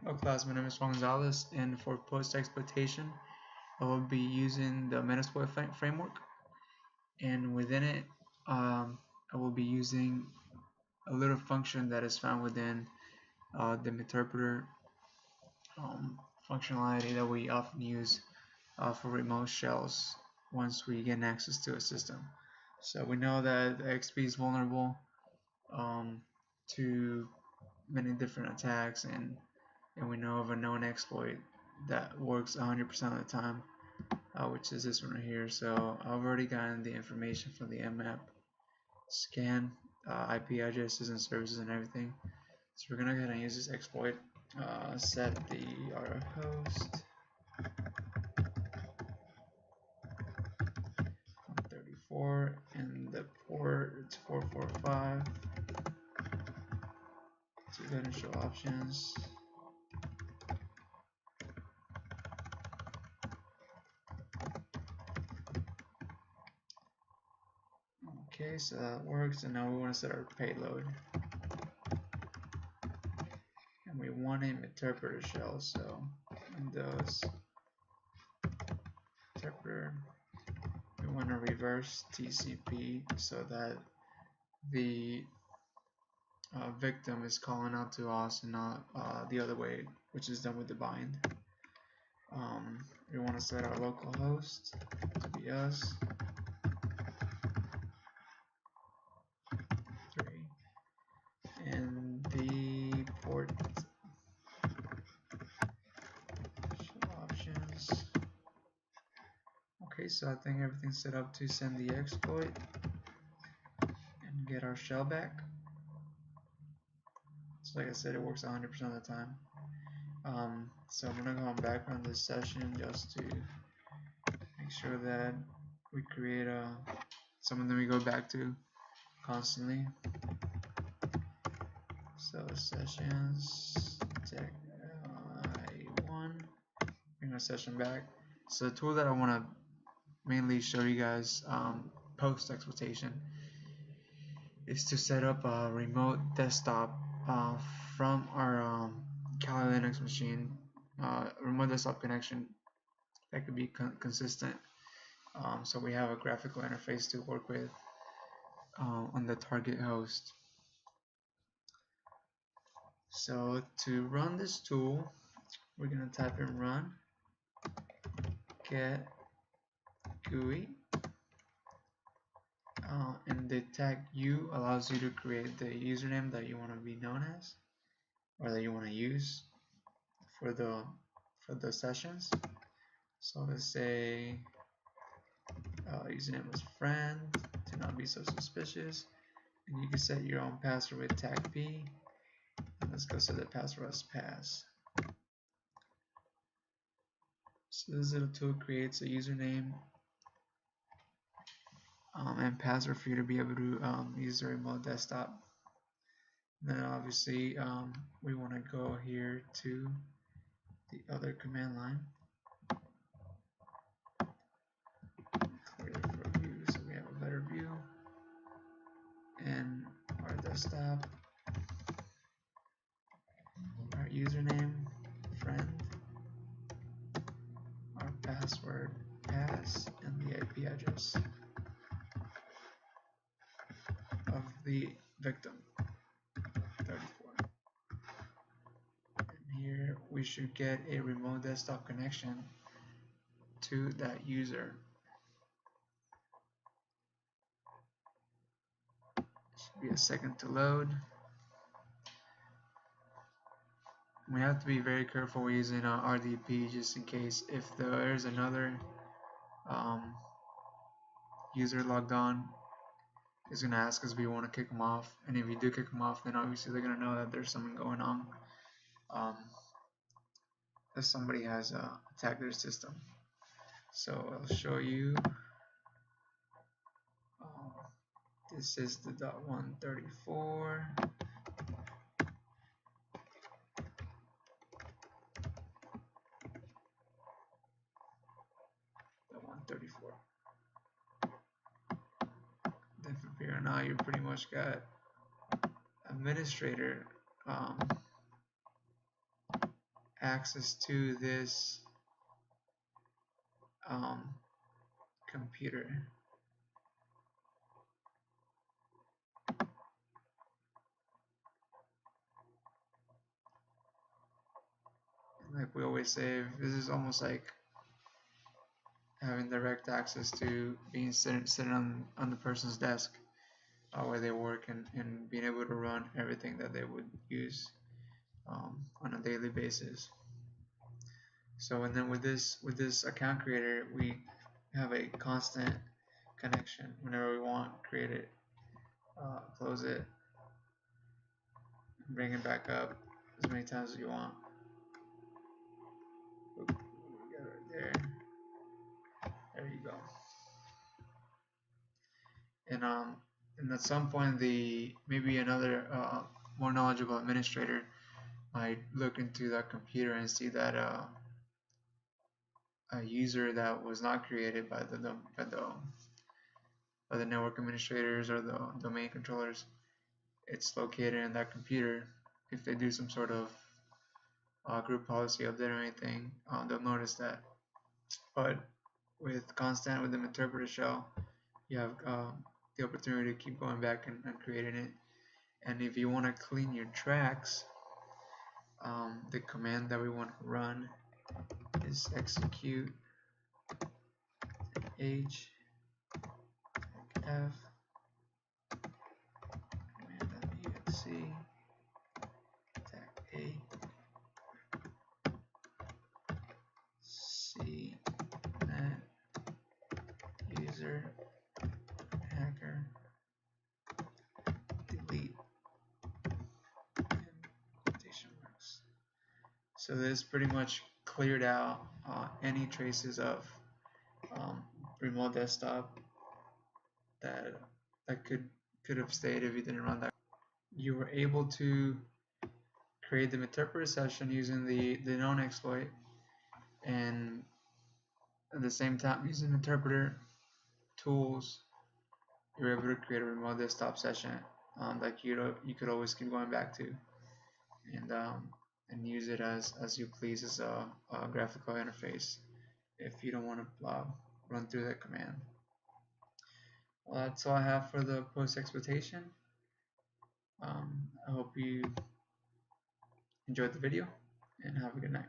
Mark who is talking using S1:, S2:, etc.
S1: Hello class, my name is Juan Gonzalez, and for post-exploitation I will be using the Metasploit framework, and within it I will be using a little function that is found within the interpreter functionality that we often use for remote shells once we get access to a system. So we know that XP is vulnerable to many different attacks, and we know of a known exploit that works 100% of the time, which is this one right here. So I've already gotten the information from the mmap scan, IP addresses and services and everything. So we're gonna go ahead and use this exploit. Set the RF host 134 and the port it's 445. So go ahead and show options. Okay, so that works, and now we want to set our payload. And we want an interpreter shell, so Windows interpreter. We want to reverse TCP so that the victim is calling out to us and not the other way, which is done with the bind. We want to set our local host to be us. 3 and the port options. Okay, so I think everything's set up to send the exploit and get our shell back. So like I said, it works 100% of the time. So I'm gonna go on back on this session just to make sure that we create something that we go back to constantly. So sessions tech I1, bring our session back. So the tool that I want to mainly show you guys post exploitation is to set up a remote desktop from our Kali Linux machine, remote desktop connection that could be consistent. So we have a graphical interface to work with on the target host. So to run this tool, we're going to type in run get GUI, and the tag U allows you to create the username that you want to be known as, or that you want to use for the sessions. So let's say username was friend, to not be so suspicious, and you can set your own password with tag P. And let's go set the password as pass. So this little tool creates a username and password for you to be able to use the remote desktop. And then obviously we want to go here to the other command line, clear for view so we have a better view, and our desktop, our username friend, our password pass, and the IP address of the victim 34. And here we should get a remote desktop connection to that user. Should be a second to load. We have to be very careful using RDP just in case if there is another user logged on, it's going to ask us if we want to kick them off, and if we do kick them off, then obviously they're going to know that there's something going on, that somebody has attacked their system. So I'll show you. This is the .134. .134. Then from here on out, you pretty much got administrator access to this computer. Like we always say, this is almost like having direct access to being sitting on the person's desk where they work, and being able to run everything that they would use on a daily basis. So, and then with this account creator, we have a constant connection. Whenever we want, create it, close it, bring it back up as many times as you want. Oop, we got it right there. There you go. And at some point, maybe another more knowledgeable administrator might look into that computer and see that a user that was not created by the network administrators or the domain controllers, it's located in that computer. If they do some sort of group policy update or anything, they'll notice that. But with the interpreter shell, you have the opportunity to keep going back and creating it. And if you want to clean your tracks, the command that we want to run is execute h f command.exe tag a c net user hacker delete quotation marks. So this pretty much cleared out any traces of remote desktop that could have stayed if you didn't run that. You were able to create the interpreter session using the known exploit, and at the same time using interpreter tools, you're able to create a remote desktop session that you could always keep going back to, and use it as you please as a graphical interface if you don't want to run through that command. Well, that's all I have for the post exploitation. I hope you enjoyed the video, and have a good night.